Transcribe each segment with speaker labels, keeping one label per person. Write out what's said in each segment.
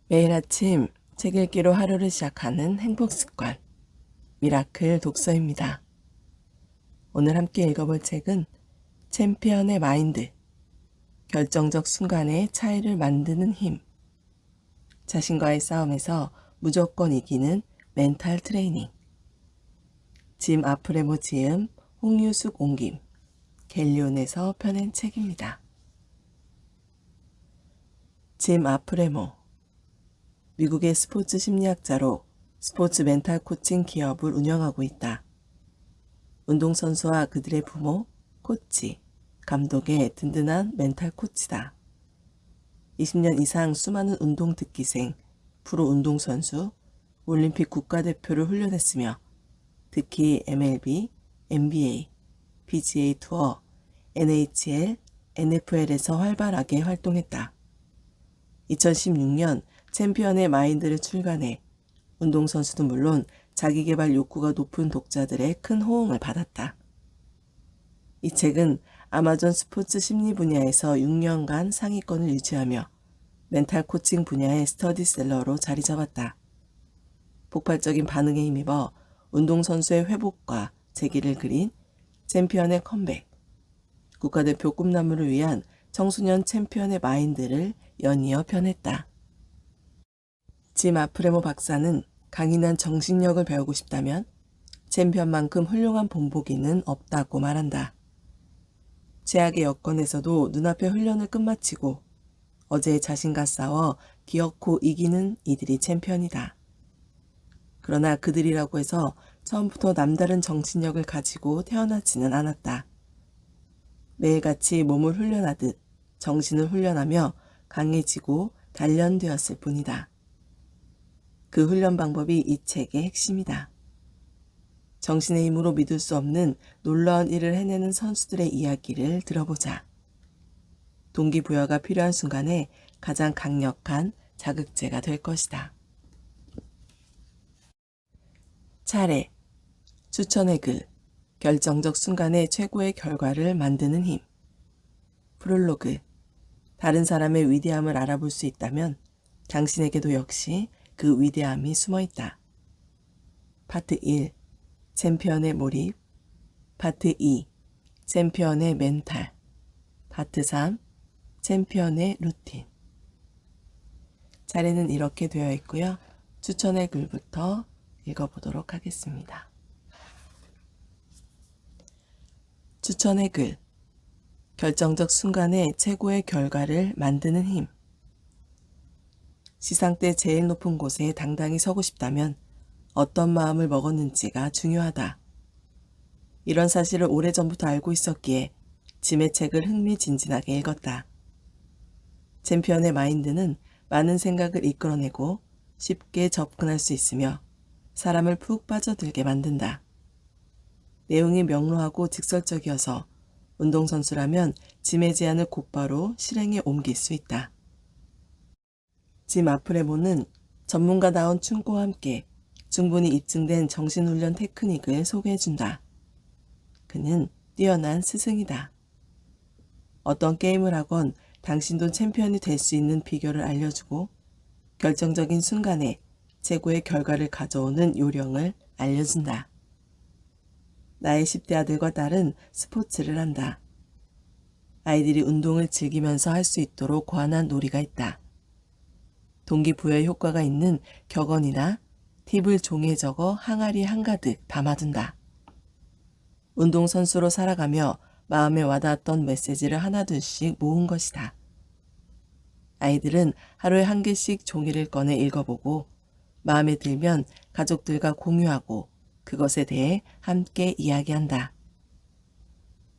Speaker 1: 매일 아침 책 읽기로 하루를 시작하는 행복 습관, 미라클 독서입니다. 오늘 함께 읽어볼 책은 챔피언의 마인드, 결정적 순간에 차이를 만드는 힘, 자신과의 싸움에서 무조건 이기는 멘탈 트레이닝, 짐 아프레모 지음, 홍유숙 옮김, 갤리온에서 펴낸 책입니다. 짐 아프레모, 미국의 스포츠 심리학자로 스포츠 멘탈 코칭 기업을 운영하고 있다. 운동선수와 그들의 부모, 코치, 감독의 든든한 멘탈 코치다. 20년 이상 수많은 운동 특기생, 프로 운동선수, 올림픽 국가대표를 훈련했으며 특히 MLB, NBA, PGA 투어, NHL, NFL에서 활발하게 활동했다. 2016년 챔피언의 마인드를 출간해 운동선수도 물론 자기계발 욕구가 높은 독자들의 큰 호응을 받았다. 이 책은 아마존 스포츠 심리 분야에서 6년간 상위권을 유지하며 멘탈 코칭 분야의 스터디셀러로 자리 잡았다. 폭발적인 반응에 힘입어 운동선수의 회복과 재기를 그린 챔피언의 컴백, 국가대표 꿈나무를 위한 청소년 챔피언의 마인드를 연이어 펴냈다. 짐 아프레모 박사는 강인한 정신력을 배우고 싶다면 챔피언만큼 훌륭한 본보기는 없다고 말한다. 최악의 여건에서도 눈앞에 훈련을 끝마치고 어제의 자신과 싸워 기어코 이기는 이들이 챔피언이다. 그러나 그들이라고 해서 처음부터 남다른 정신력을 가지고 태어나지는 않았다. 매일같이 몸을 훈련하듯 정신을 훈련하며 강해지고 단련되었을 뿐이다. 그 훈련 방법이 이 책의 핵심이다. 정신의 힘으로 믿을 수 없는 놀라운 일을 해내는 선수들의 이야기를 들어보자. 동기부여가 필요한 순간에 가장 강력한 자극제가 될 것이다. 차례, 추천의 글, 결정적 순간에 최고의 결과를 만드는 힘. 프롤로그, 다른 사람의 위대함을 알아볼 수 있다면 당신에게도 역시 그 위대함이 숨어 있다. 파트 1, 챔피언의 몰입. 파트 2, 챔피언의 멘탈. 파트 3, 챔피언의 루틴. 차례는 이렇게 되어 있고요. 추천의 글부터 읽어보도록 하겠습니다. 추천의 글, 결정적 순간에 최고의 결과를 만드는 힘. 시상대 제일 높은 곳에 당당히 서고 싶다면 어떤 마음을 먹었는지가 중요하다. 이런 사실을 오래전부터 알고 있었기에 짐의 책을 흥미진진하게 읽었다. 챔피언의 마인드는 많은 생각을 이끌어내고 쉽게 접근할 수 있으며 사람을 푹 빠져들게 만든다. 내용이 명료하고 직설적이어서 운동선수라면 짐의 제안을 곧바로 실행에 옮길 수 있다. 짐 아프레모는 전문가다운 충고와 함께 충분히 입증된 정신훈련 테크닉을 소개해준다. 그는 뛰어난 스승이다. 어떤 게임을 하건 당신도 챔피언이 될 수 있는 비결을 알려주고 결정적인 순간에 최고의 결과를 가져오는 요령을 알려준다. 나의 10대 아들과 딸은 스포츠를 한다. 아이들이 운동을 즐기면서 할 수 있도록 고안한 놀이가 있다. 동기부여 효과가 있는 격언이나 팁을 종이에 적어 항아리 한가득 담아둔다. 운동선수로 살아가며 마음에 와닿았던 메시지를 하나둘씩 모은 것이다. 아이들은 하루에 한 개씩 종이를 꺼내 읽어보고 마음에 들면 가족들과 공유하고 그것에 대해 함께 이야기한다.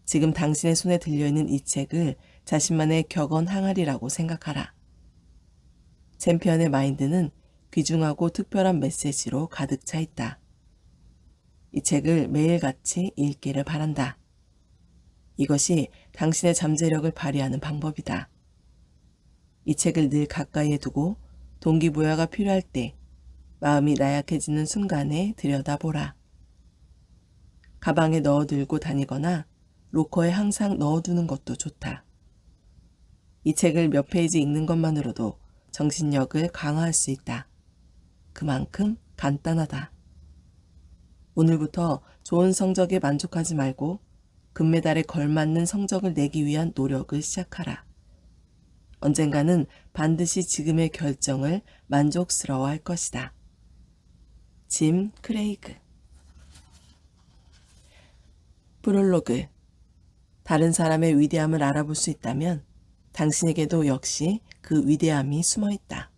Speaker 1: 지금 당신의 손에 들려있는 이 책을 자신만의 격언 항아리라고 생각하라. 챔피언의 마인드는 귀중하고 특별한 메시지로 가득 차 있다. 이 책을 매일같이 읽기를 바란다. 이것이 당신의 잠재력을 발휘하는 방법이다. 이 책을 늘 가까이에 두고 동기부여가 필요할 때 마음이 나약해지는 순간에 들여다보라. 가방에 넣어 들고 다니거나 로커에 항상 넣어두는 것도 좋다. 이 책을 몇 페이지 읽는 것만으로도 정신력을 강화할 수 있다. 그만큼 간단하다. 오늘부터 좋은 성적에 만족하지 말고 금메달에 걸맞는 성적을 내기 위한 노력을 시작하라. 언젠가는 반드시 지금의 결정을 만족스러워할 것이다. 짐 크레이그. 프롤로그. 다른 사람의 위대함을 알아볼 수 있다면 당신에게도 역시 그 위대함이 숨어 있다.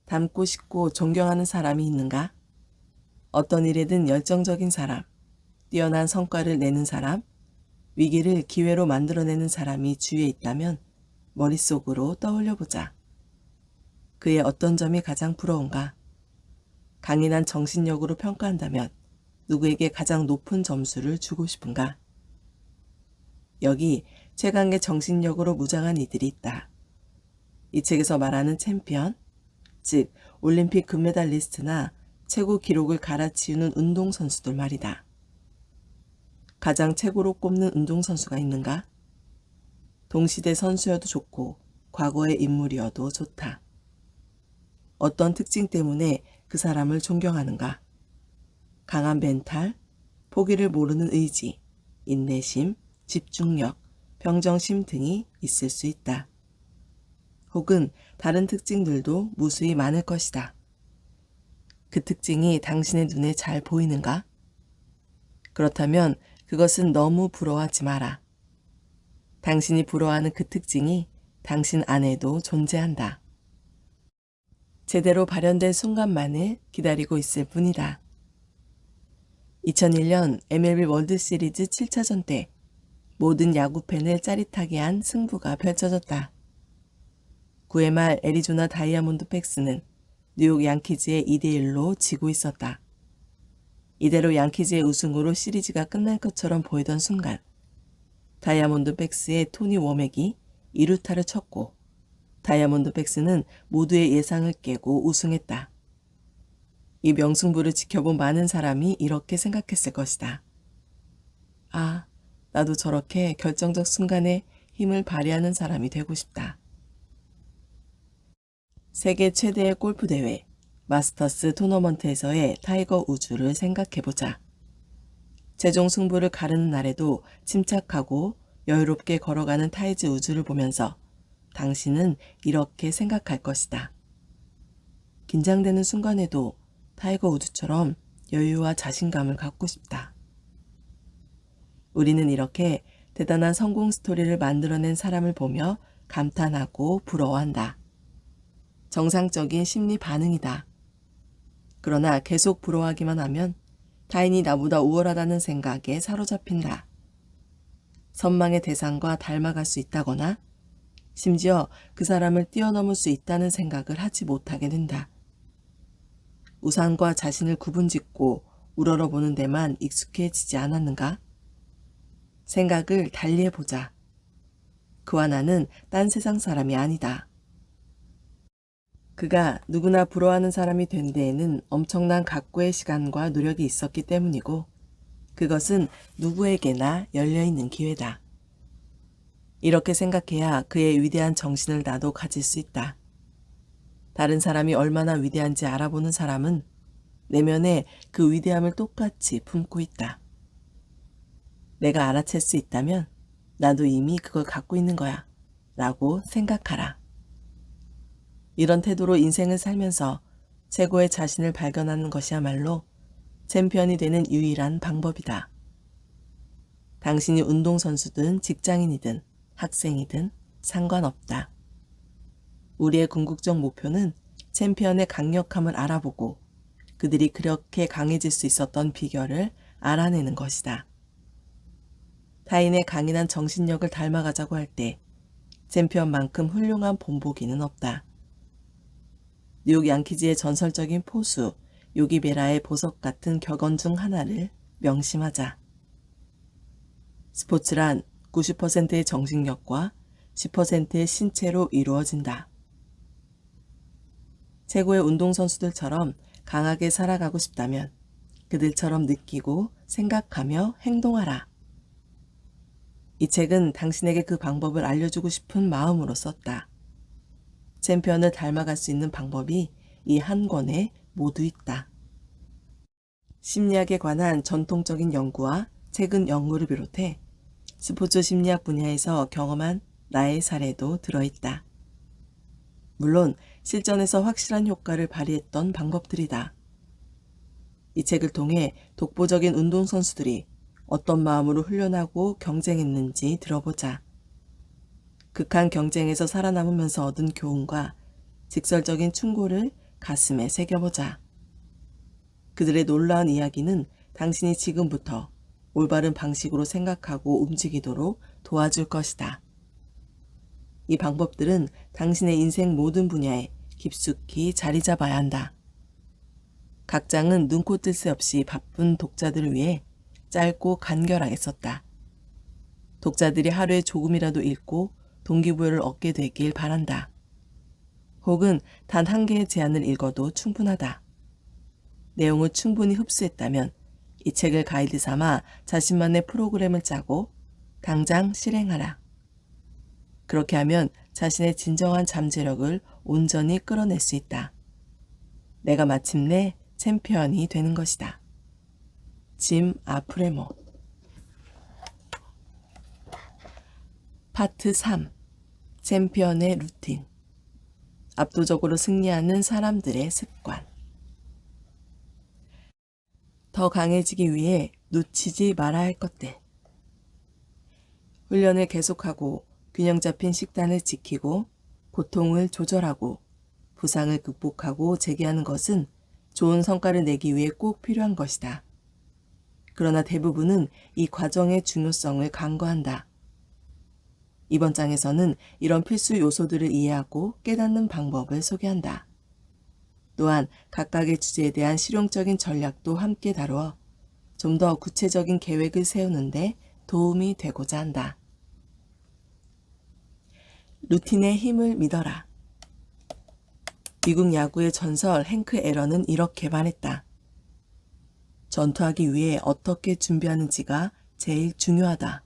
Speaker 1: 닮고 싶고 존경하는 사람이 있는가? 어떤 일에든 열정적인 사람, 뛰어난 성과를 내는 사람, 위기를 기회로 만들어내는 사람이 주위에 있다면 머릿속으로 떠올려보자. 그의 어떤 점이 가장 부러운가? 강인한 정신력으로 평가한다면 누구에게 가장 높은 점수를 주고 싶은가? 여기 최강의 정신력으로 무장한 이들이 있다. 이 책에서 말하는 챔피언, 즉 올림픽 금메달리스트나 최고 기록을 갈아치우는 운동선수들 말이다. 가장 최고로 꼽는 운동선수가 있는가? 동시대 선수여도 좋고 과거의 인물이어도 좋다. 어떤 특징 때문에 그 사람을 존경하는가? 강한 멘탈, 포기를 모르는 의지, 인내심, 집중력, 평정심 등이 있을 수 있다. 혹은 다른 특징들도 무수히 많을 것이다. 그 특징이 당신의 눈에 잘 보이는가? 그렇다면 그것은 너무 부러워하지 마라. 당신이 부러워하는 그 특징이 당신 안에도 존재한다. 제대로 발현될 순간만을 기다리고 있을 뿐이다. 2001년 MLB 월드시리즈 7차전 때 모든 야구팬을 짜릿하게 한 승부가 펼쳐졌다. 9회 말 애리조나 다이아몬드백스는 뉴욕 양키즈의 2대1로 지고 있었다. 이대로 양키즈의 우승으로 시리즈가 끝날 것처럼 보이던 순간 다이아몬드백스의 토니 워맥이 2루타를 쳤고 다이아몬드백스는 모두의 예상을 깨고 우승했다. 이 명승부를 지켜본 많은 사람이 이렇게 생각했을 것이다. 아, 나도 저렇게 결정적 순간에 힘을 발휘하는 사람이 되고 싶다. 세계 최대의 골프 대회 마스터스 토너먼트에서의 타이거 우즈를 생각해보자. 최종 승부를 가르는 날에도 침착하고 여유롭게 걸어가는 타이즈 우즈를 보면서 당신은 이렇게 생각할 것이다. 긴장되는 순간에도 타이거 우즈처럼 여유와 자신감을 갖고 싶다. 우리는 이렇게 대단한 성공 스토리를 만들어낸 사람을 보며 감탄하고 부러워한다. 정상적인 심리 반응이다. 그러나 계속 부러워하기만 하면 타인이 나보다 우월하다는 생각에 사로잡힌다. 선망의 대상과 닮아갈 수 있다거나 심지어 그 사람을 뛰어넘을 수 있다는 생각을 하지 못하게 된다. 우상과 자신을 구분짓고 우러러보는 데만 익숙해지지 않았는가? 생각을 달리해보자. 그와 나는 딴 세상 사람이 아니다. 그가 누구나 부러워하는 사람이 된 데에는 엄청난 각고의 시간과 노력이 있었기 때문이고 그것은 누구에게나 열려있는 기회다. 이렇게 생각해야 그의 위대한 정신을 나도 가질 수 있다. 다른 사람이 얼마나 위대한지 알아보는 사람은 내면에 그 위대함을 똑같이 품고 있다. 내가 알아챌 수 있다면 나도 이미 그걸 갖고 있는 거야 라고 생각하라. 이런 태도로 인생을 살면서 최고의 자신을 발견하는 것이야말로 챔피언이 되는 유일한 방법이다. 당신이 운동선수든 직장인이든 학생이든 상관없다. 우리의 궁극적 목표는 챔피언의 강력함을 알아보고 그들이 그렇게 강해질 수 있었던 비결을 알아내는 것이다. 타인의 강인한 정신력을 닮아가자고 할 때 챔피언만큼 훌륭한 본보기는 없다. 뉴욕 양키즈의 전설적인 포수 요기베라의 보석 같은 격언 중 하나를 명심하자. 스포츠란 90%의 정신력과 10%의 신체로 이루어진다. 최고의 운동선수들처럼 강하게 살아가고 싶다면 그들처럼 느끼고 생각하며 행동하라. 이 책은 당신에게 그 방법을 알려주고 싶은 마음으로 썼다. 챔피언을 닮아갈 수 있는 방법이 이 한 권에 모두 있다. 심리학에 관한 전통적인 연구와 최근 연구를 비롯해 스포츠 심리학 분야에서 경험한 나의 사례도 들어있다. 물론 실전에서 확실한 효과를 발휘했던 방법들이다. 이 책을 통해 독보적인 운동선수들이 어떤 마음으로 훈련하고 경쟁했는지 들어보자. 극한 경쟁에서 살아남으면서 얻은 교훈과 직설적인 충고를 가슴에 새겨보자. 그들의 놀라운 이야기는 당신이 지금부터 올바른 방식으로 생각하고 움직이도록 도와줄 것이다. 이 방법들은 당신의 인생 모든 분야에 깊숙이 자리 잡아야 한다. 각 장은 눈코 뜰 새 없이 바쁜 독자들을 위해 짧고 간결하게 썼다. 독자들이 하루에 조금이라도 읽고 동기부여를 얻게 되길 바란다. 혹은 단 한 개의 제안을 읽어도 충분하다. 내용을 충분히 흡수했다면 이 책을 가이드 삼아 자신만의 프로그램을 짜고 당장 실행하라. 그렇게 하면 자신의 진정한 잠재력을 온전히 끌어낼 수 있다. 내가 마침내 챔피언이 되는 것이다. 짐 아프레모. 파트 3. 챔피언의 루틴. 압도적으로 승리하는 사람들의 습관. 더 강해지기 위해 놓치지 말아야 할 것들. 훈련을 계속하고 균형 잡힌 식단을 지키고 고통을 조절하고 부상을 극복하고 재기하는 것은 좋은 성과를 내기 위해 꼭 필요한 것이다. 그러나 대부분은 이 과정의 중요성을 간과한다. 이번 장에서는 이런 필수 요소들을 이해하고 깨닫는 방법을 소개한다. 또한 각각의 주제에 대한 실용적인 전략도 함께 다루어 좀 더 구체적인 계획을 세우는데 도움이 되고자 한다. 루틴의 힘을 믿어라. 미국 야구의 전설 행크 앨런은 이렇게 말했다. 전투하기 위해 어떻게 준비하는지가 제일 중요하다.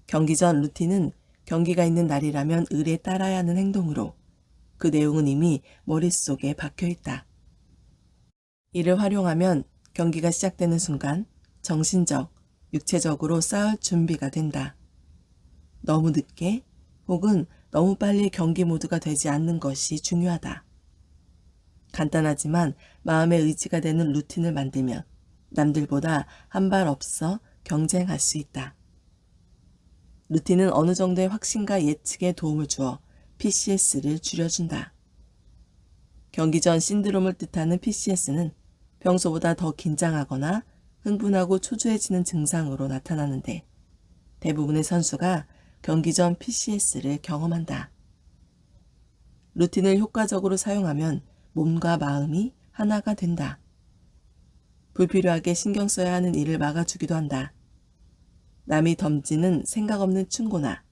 Speaker 1: 경기 전 루틴은 경기가 있는 날이라면 을에 따라야 하는 행동으로 그 내용은 이미 머릿속에 박혀있다. 이를 활용하면 경기가 시작되는 순간 정신적, 육체적으로 싸울 준비가 된다. 너무 늦게 혹은 너무 빨리 경기 모드가 되지 않는 것이 중요하다. 간단하지만 마음의 의지가 되는 루틴을 만들면 남들보다 한 발 앞서 경쟁할 수 있다. 루틴은 어느 정도의 확신과 예측에 도움을 주어 PCS를 줄여준다. 경기 전 신드롬을 뜻하는 PCS는 평소보다 더 긴장하거나 흥분하고 초조해지는 증상으로 나타나는데 대부분의 선수가 경기 전 PCS를 경험한다. 루틴을 효과적으로 사용하면 몸과 마음이 하나가 된다. 불필요하게 신경 써야 하는 일을 막아주기도 한다. 남이 던지는 생각 없는 충고나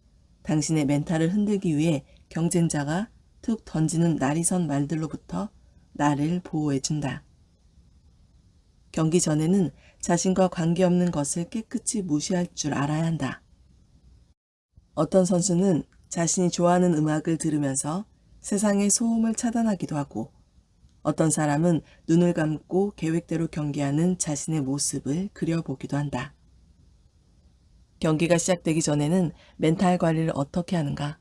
Speaker 1: 당신의 멘탈을 흔들기 위해 경쟁자가 툭 던지는 날이선 말들로부터 나를 보호해준다. 경기 전에는 자신과 관계없는 것을 깨끗이 무시할 줄 알아야 한다. 어떤 선수는 자신이 좋아하는 음악을 들으면서 세상의 소음을 차단하기도 하고 어떤 사람은 눈을 감고 계획대로 경기하는 자신의 모습을 그려보기도 한다. 경기가 시작되기 전에는 멘탈 관리를 어떻게 하는가?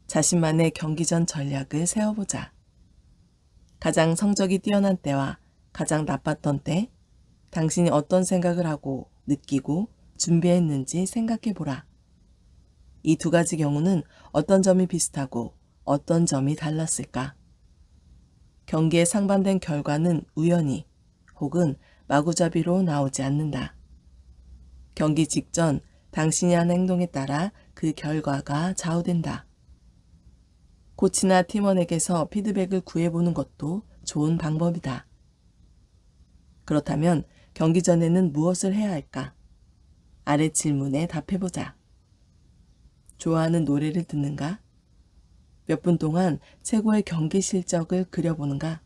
Speaker 1: 자신만의 경기 전 전략을 세워보자. 가장 성적이 뛰어난 때와 가장 나빴던 때, 당신이 어떤 생각을 하고 느끼고 준비했는지 생각해보라. 이 두 가지 경우는 어떤 점이 비슷하고 어떤 점이 달랐을까? 경기의 상반된 결과는 우연히 혹은 마구잡이로 나오지 않는다. 경기 직전 당신이 한 행동에 따라 그 결과가 좌우된다. 코치나 팀원에게서 피드백을 구해보는 것도 좋은 방법이다. 그렇다면 경기 전에는 무엇을 해야 할까? 아래 질문에 답해보자. 좋아하는 노래를 듣는가? 몇 분 동안 최고의 경기 실적을 그려보는가?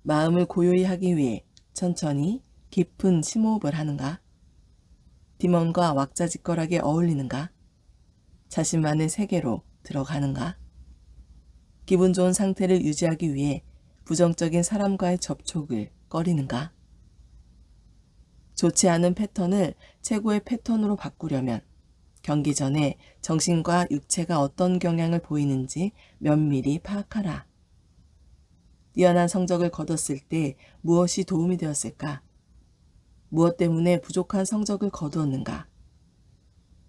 Speaker 1: 마음을 고요히 하기 위해 천천히 깊은 심호흡을 하는가? 팀원과 왁자지껄하게 어울리는가? 자신만의 세계로 들어가는가? 기분 좋은 상태를 유지하기 위해 부정적인 사람과의 접촉을 꺼리는가? 좋지 않은 패턴을 최고의 패턴으로 바꾸려면 경기 전에 정신과 육체가 어떤 경향을 보이는지 면밀히 파악하라. 뛰어난 성적을 거뒀을 때 무엇이 도움이 되었을까? 무엇 때문에 부족한 성적을 거두었는가?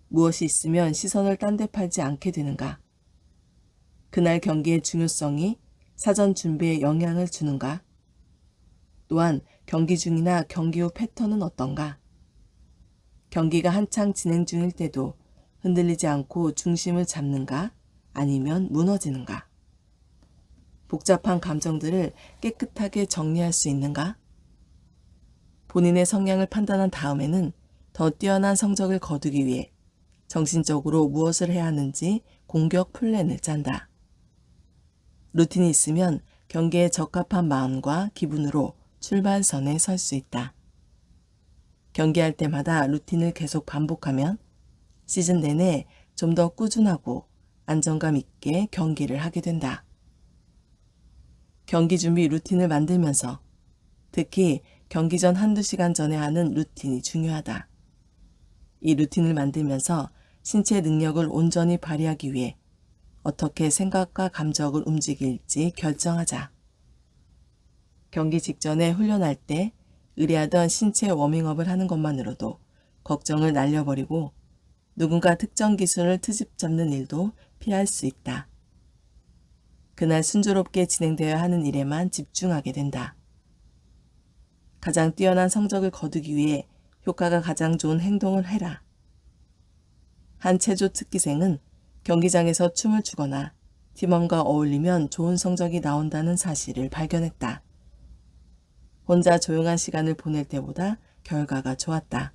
Speaker 1: 무엇이 있으면 시선을 딴 데 팔지 않게 되는가? 그날 경기의 중요성이 사전 준비에 영향을 주는가? 또한 경기 중이나 경기 후 패턴은 어떤가? 경기가 한창 진행 중일 때도 흔들리지 않고 중심을 잡는가? 아니면 무너지는가? 복잡한 감정들을 깨끗하게 정리할 수 있는가? 본인의 성향을 판단한 다음에는 더 뛰어난 성적을 거두기 위해 정신적으로 무엇을 해야 하는지 공격 플랜을 짠다. 루틴이 있으면 경기에 적합한 마음과 기분으로 출발선에 설 수 있다. 경기할 때마다 루틴을 계속 반복하면 시즌 내내 좀 더 꾸준하고 안정감 있게 경기를 하게 된다. 경기 준비 루틴을 만들면서 특히 경기 전 한두 시간 전에 하는 루틴이 중요하다. 이 루틴을 만들면서 신체 능력을 온전히 발휘하기 위해 어떻게 생각과 감정을 움직일지 결정하자. 경기 직전에 훈련할 때 의뢰하던 신체 워밍업을 하는 것만으로도 걱정을 날려버리고 누군가 특정 기술을 트집 잡는 일도 피할 수 있다. 그날 순조롭게 진행되어야 하는 일에만 집중하게 된다. 가장 뛰어난 성적을 거두기 위해 효과가 가장 좋은 행동을 해라. 한 체조 특기생은 경기장에서 춤을 추거나 팀원과 어울리면 좋은 성적이 나온다는 사실을 발견했다. 혼자 조용한 시간을 보낼 때보다 결과가 좋았다.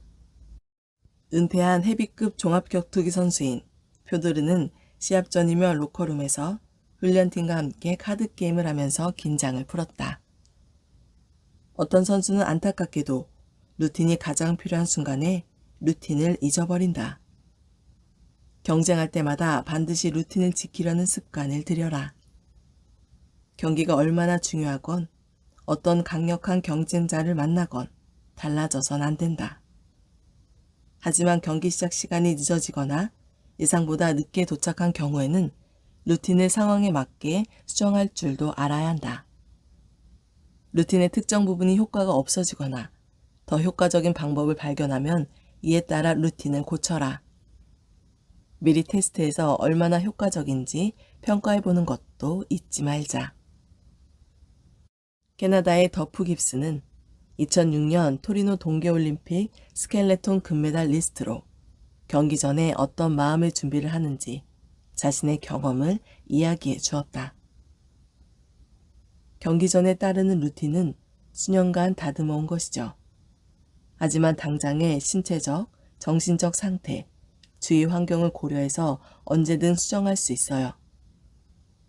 Speaker 1: 은퇴한 헤비급 종합격투기 선수인 표드르는 시합 전이며 로커룸에서 훈련팀과 함께 카드게임을 하면서 긴장을 풀었다. 어떤 선수는 안타깝게도 루틴이 가장 필요한 순간에 루틴을 잊어버린다. 경쟁할 때마다 반드시 루틴을 지키려는 습관을 들여라. 경기가 얼마나 중요하건 어떤 강력한 경쟁자를 만나건 달라져선 안 된다. 하지만 경기 시작 시간이 늦어지거나 예상보다 늦게 도착한 경우에는 루틴을 상황에 맞게 수정할 줄도 알아야 한다. 루틴의 특정 부분이 효과가 없어지거나 더 효과적인 방법을 발견하면 이에 따라 루틴을 고쳐라. 미리 테스트해서 얼마나 효과적인지 평가해보는 것도 잊지 말자. 캐나다의 더프 깁스는 2006년 토리노 동계올림픽 스켈레톤 금메달리스트로 경기 전에 어떤 마음의 준비를 하는지 자신의 경험을 이야기해 주었다. 경기 전에 따르는 루틴은 수년간 다듬어온 것이죠. 하지만 당장의 신체적, 정신적 상태, 주위 환경을 고려해서 언제든 수정할 수 있어요.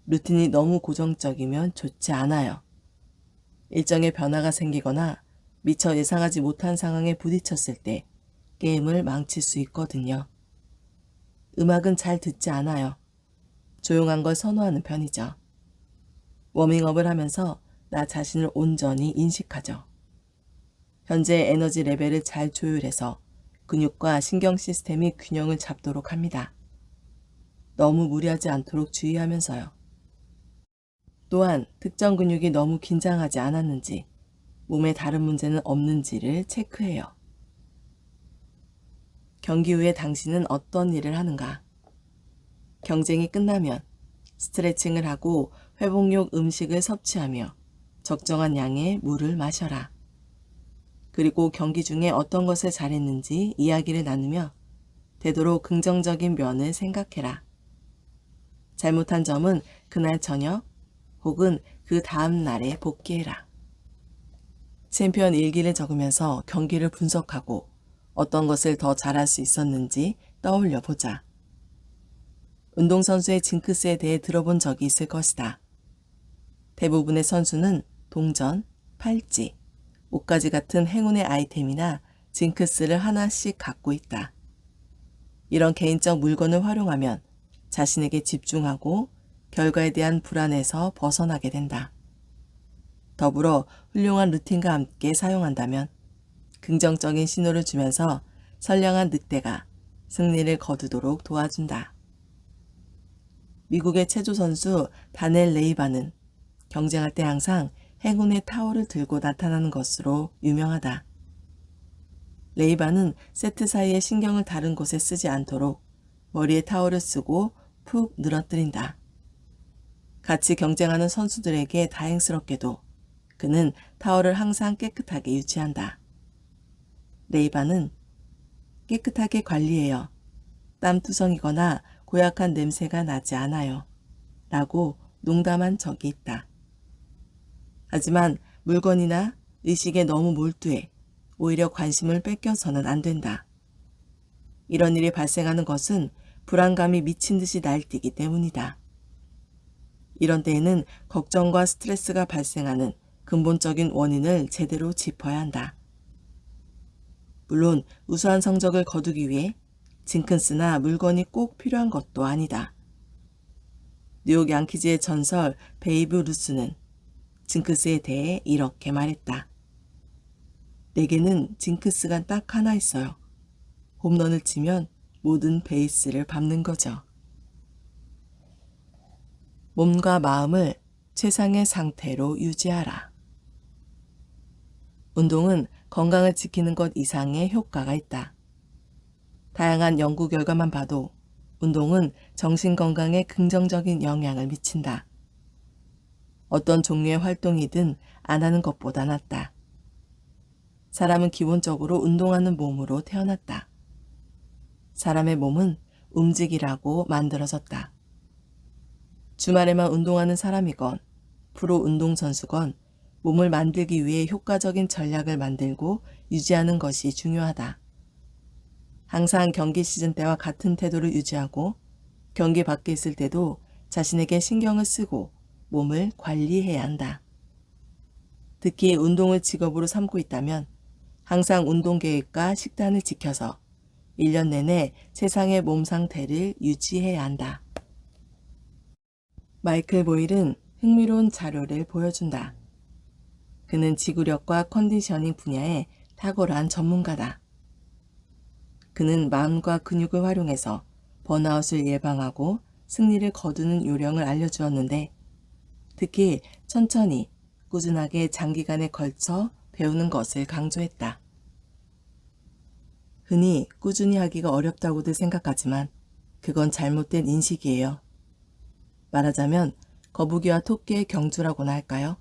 Speaker 1: 루틴이 너무 고정적이면 좋지 않아요. 일정에 변화가 생기거나 미처 예상하지 못한 상황에 부딪혔을 때 게임을 망칠 수 있거든요. 음악은 잘 듣지 않아요. 조용한 걸 선호하는 편이죠. 워밍업을 하면서 나 자신을 온전히 인식하죠. 현재 에너지 레벨을 잘 조율해서 근육과 신경 시스템이 균형을 잡도록 합니다. 너무 무리하지 않도록 주의하면서요. 또한 특정 근육이 너무 긴장하지 않았는지, 몸에 다른 문제는 없는지를 체크해요. 경기 후에 당신은 어떤 일을 하는가? 경쟁이 끝나면 스트레칭을 하고 회복용 음식을 섭취하며 적정한 양의 물을 마셔라. 그리고 경기 중에 어떤 것을 잘했는지 이야기를 나누며 되도록 긍정적인 면을 생각해라. 잘못한 점은 그날 저녁 혹은 그 다음 날에 복귀해라. 챔피언 일기를 적으면서 경기를 분석하고 어떤 것을 더 잘할 수 있었는지 떠올려 보자. 운동선수의 징크스에 대해 들어본 적이 있을 것이다. 대부분의 선수는 동전, 팔찌, 옷가지 같은 행운의 아이템이나 징크스를 하나씩 갖고 있다. 이런 개인적 물건을 활용하면 자신에게 집중하고 결과에 대한 불안에서 벗어나게 된다. 더불어 훌륭한 루틴과 함께 사용한다면 긍정적인 신호를 주면서 선량한 늑대가 승리를 거두도록 도와준다. 미국의 체조 선수 다넬 레이바는 경쟁할 때 항상 행운의 타월을 들고 나타나는 것으로 유명하다. 레이바는 세트 사이에 신경을 다른 곳에 쓰지 않도록 머리에 타월을 쓰고 푹 늘어뜨린다. 같이 경쟁하는 선수들에게 다행스럽게도 그는 타월을 항상 깨끗하게 유지한다. 레이바는 깨끗하게 관리해요. 땀투성이거나 고약한 냄새가 나지 않아요. 라고 농담한 적이 있다. 하지만 물건이나 의식에 너무 몰두해 오히려 관심을 뺏겨서는 안 된다. 이런 일이 발생하는 것은 불안감이 미친 듯이 날뛰기 때문이다. 이런 때에는 걱정과 스트레스가 발생하는 근본적인 원인을 제대로 짚어야 한다. 물론 우수한 성적을 거두기 위해 징크스나 물건이 꼭 필요한 것도 아니다. 뉴욕 양키즈의 전설 베이브 루스는 징크스에 대해 이렇게 말했다. 내게는 징크스가 딱 하나 있어요. 홈런을 치면 모든 베이스를 밟는 거죠. 몸과 마음을 최상의 상태로 유지하라. 운동은 건강을 지키는 것 이상의 효과가 있다. 다양한 연구 결과만 봐도 운동은 정신 건강에 긍정적인 영향을 미친다. 어떤 종류의 활동이든 안 하는 것보다 낫다. 사람은 기본적으로 운동하는 몸으로 태어났다. 사람의 몸은 움직이라고 만들어졌다. 주말에만 운동하는 사람이건 프로 운동선수건 몸을 만들기 위해 효과적인 전략을 만들고 유지하는 것이 중요하다. 항상 경기 시즌 때와 같은 태도를 유지하고 경기 밖에 있을 때도 자신에게 신경을 쓰고 몸을 관리해야 한다. 특히 운동을 직업으로 삼고 있다면 항상 운동 계획과 식단을 지켜서 1년 내내 최상의 몸 상태를 유지해야 한다. 마이클 보일은 흥미로운 자료를 보여준다. 그는 지구력과 컨디셔닝 분야에 탁월한 전문가다. 그는 마음과 근육을 활용해서 번아웃을 예방하고 승리를 거두는 요령을 알려주었는데 특히 천천히 꾸준하게 장기간에 걸쳐 배우는 것을 강조했다. 흔히 꾸준히 하기가 어렵다고들 생각하지만 그건 잘못된 인식이에요. 말하자면 거북이와 토끼의 경주라고나 할까요?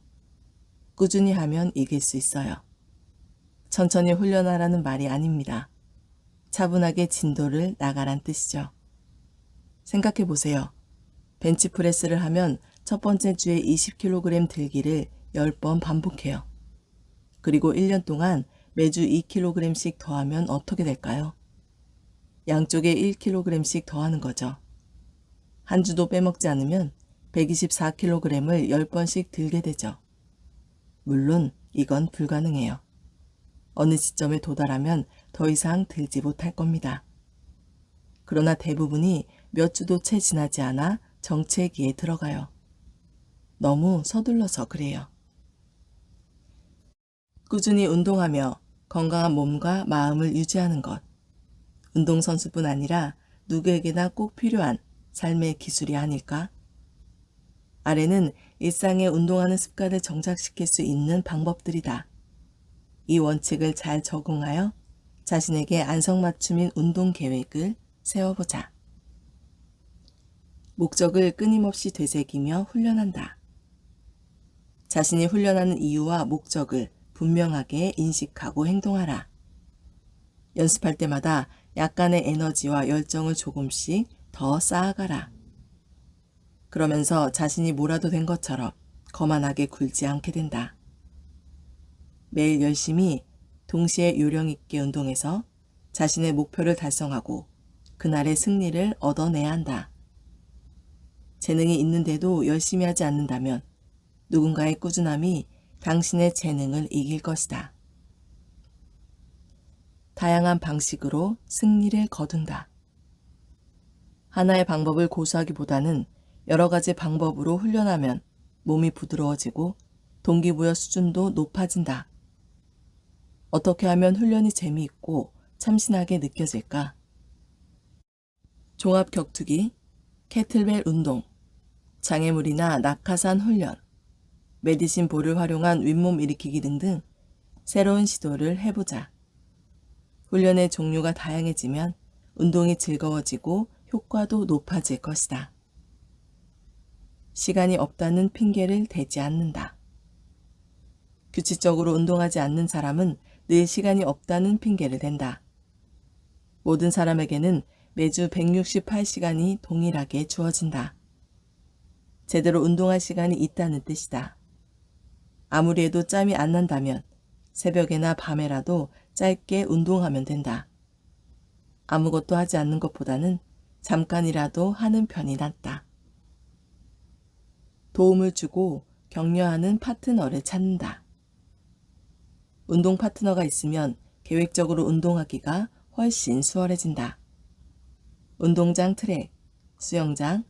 Speaker 1: 꾸준히 하면 이길 수 있어요. 천천히 훈련하라는 말이 아닙니다. 차분하게 진도를 나가란 뜻이죠. 생각해 보세요. 벤치프레스를 하면 첫 번째 주에 20kg 들기를 10번 반복해요. 그리고 1년 동안 매주 2kg씩 더하면 어떻게 될까요? 양쪽에 1kg씩 더하는 거죠. 한 주도 빼먹지 않으면 124kg을 10번씩 들게 되죠. 물론 이건 불가능해요. 어느 지점에 도달하면 더 이상 들지 못할 겁니다. 그러나 대부분이 몇 주도 채 지나지 않아 정체기에 들어가요. 너무 서둘러서 그래요. 꾸준히 운동하며 건강한 몸과 마음을 유지하는 것. 운동선수뿐 아니라 누구에게나 꼭 필요한 삶의 기술이 아닐까? 아래는 일상에 운동하는 습관을 정착시킬 수 있는 방법들이다. 이 원칙을 잘 적용하여 자신에게 안성맞춤인 운동 계획을 세워보자. 목적을 끊임없이 되새기며 훈련한다. 자신이 훈련하는 이유와 목적을 분명하게 인식하고 행동하라. 연습할 때마다 약간의 에너지와 열정을 조금씩 더 쌓아가라. 그러면서 자신이 뭐라도 된 것처럼 거만하게 굴지 않게 된다. 매일 열심히 동시에 요령 있게 운동해서 자신의 목표를 달성하고 그날의 승리를 얻어내야 한다. 재능이 있는데도 열심히 하지 않는다면 누군가의 꾸준함이 당신의 재능을 이길 것이다. 다양한 방식으로 승리를 거둔다. 하나의 방법을 고수하기보다는 여러 가지 방법으로 훈련하면 몸이 부드러워지고 동기부여 수준도 높아진다. 어떻게 하면 훈련이 재미있고 참신하게 느껴질까? 종합 격투기, 캐틀벨 운동, 장애물이나 낙하산 훈련, 메디신 볼을 활용한 윗몸 일으키기 등등 새로운 시도를 해보자. 훈련의 종류가 다양해지면 운동이 즐거워지고 효과도 높아질 것이다. 시간이 없다는 핑계를 대지 않는다. 규칙적으로 운동하지 않는 사람은 늘 시간이 없다는 핑계를 댄다. 모든 사람에게는 매주 168시간이 동일하게 주어진다. 제대로 운동할 시간이 있다는 뜻이다. 아무리 해도 짬이 안 난다면 새벽에나 밤에라도 짧게 운동하면 된다. 아무것도 하지 않는 것보다는 잠깐이라도 하는 편이 낫다. 도움을 주고 격려하는 파트너를 찾는다. 운동 파트너가 있으면 계획적으로 운동하기가 훨씬 수월해진다. 운동장 트랙, 수영장,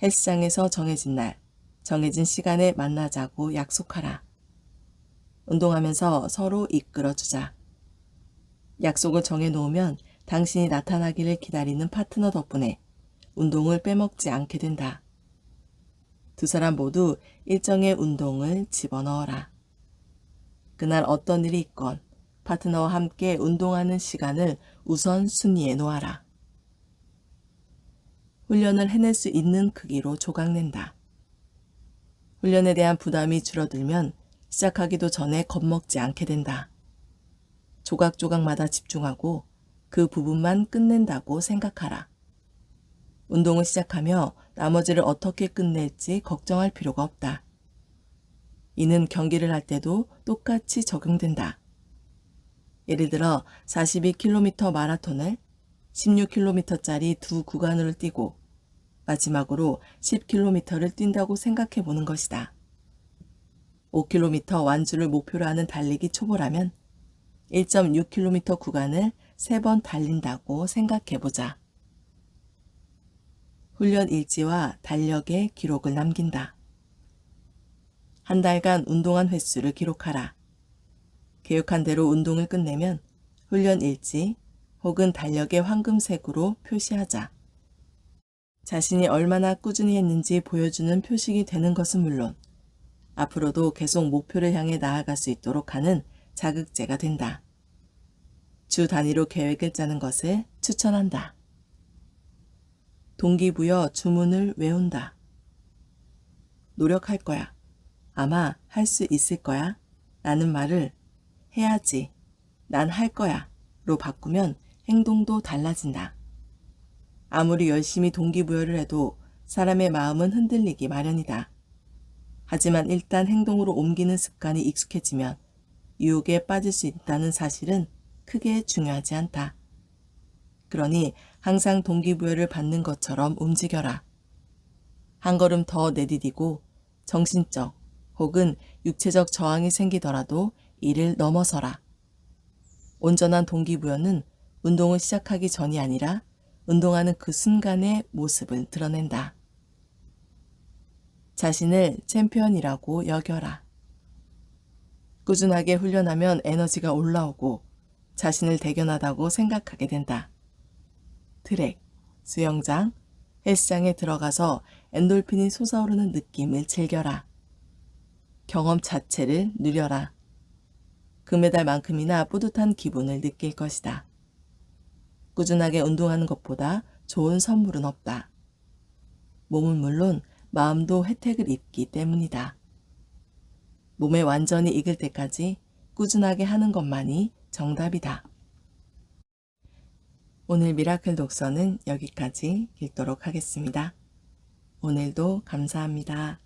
Speaker 1: 헬스장에서 정해진 날, 정해진 시간에 만나자고 약속하라. 운동하면서 서로 이끌어주자. 약속을 정해놓으면 당신이 나타나기를 기다리는 파트너 덕분에 운동을 빼먹지 않게 된다. 두 사람 모두 일정의 운동을 집어넣어라. 그날 어떤 일이 있건 파트너와 함께 운동하는 시간을 우선 순위에 놓아라. 훈련을 해낼 수 있는 크기로 조각낸다. 훈련에 대한 부담이 줄어들면 시작하기도 전에 겁먹지 않게 된다. 조각조각마다 집중하고 그 부분만 끝낸다고 생각하라. 운동을 시작하며 나머지를 어떻게 끝낼지 걱정할 필요가 없다. 이는 경기를 할 때도 똑같이 적용된다. 예를 들어 42km 마라톤을 16km짜리 두 구간으로 뛰고 마지막으로 10km를 뛴다고 생각해 보는 것이다. 5km 완주를 목표로 하는 달리기 초보라면 1.6km 구간을 3번 달린다고 생각해 보자. 훈련 일지와 달력에 기록을 남긴다. 한 달간 운동한 횟수를 기록하라. 계획한 대로 운동을 끝내면 훈련 일지 혹은 달력의 황금색으로 표시하자. 자신이 얼마나 꾸준히 했는지 보여주는 표식이 되는 것은 물론 앞으로도 계속 목표를 향해 나아갈 수 있도록 하는 자극제가 된다. 주 단위로 계획을 짜는 것을 추천한다. 동기부여 주문을 외운다. 노력할 거야. 아마 할 수 있을 거야. 라는 말을 해야지. 난 할 거야. 로 바꾸면 행동도 달라진다. 아무리 열심히 동기부여를 해도 사람의 마음은 흔들리기 마련이다. 하지만 일단 행동으로 옮기는 습관이 익숙해지면 유혹에 빠질 수 있다는 사실은 크게 중요하지 않다. 그러니 항상 동기부여를 받는 것처럼 움직여라. 한 걸음 더 내디디고 정신적 혹은 육체적 저항이 생기더라도 이를 넘어서라. 온전한 동기부여는 운동을 시작하기 전이 아니라 운동하는 그 순간의 모습을 드러낸다. 자신을 챔피언이라고 여겨라. 꾸준하게 훈련하면 에너지가 올라오고 자신을 대견하다고 생각하게 된다. 트랙, 수영장, 헬스장에 들어가서 엔돌핀이 솟아오르는 느낌을 즐겨라. 경험 자체를 누려라. 금메달만큼이나 뿌듯한 기분을 느낄 것이다. 꾸준하게 운동하는 것보다 좋은 선물은 없다. 몸은 물론 마음도 혜택을 입기 때문이다. 몸에 완전히 익을 때까지 꾸준하게 하는 것만이 정답이다. 오늘 미라클 독서는 여기까지 읽도록 하겠습니다. 오늘도 감사합니다.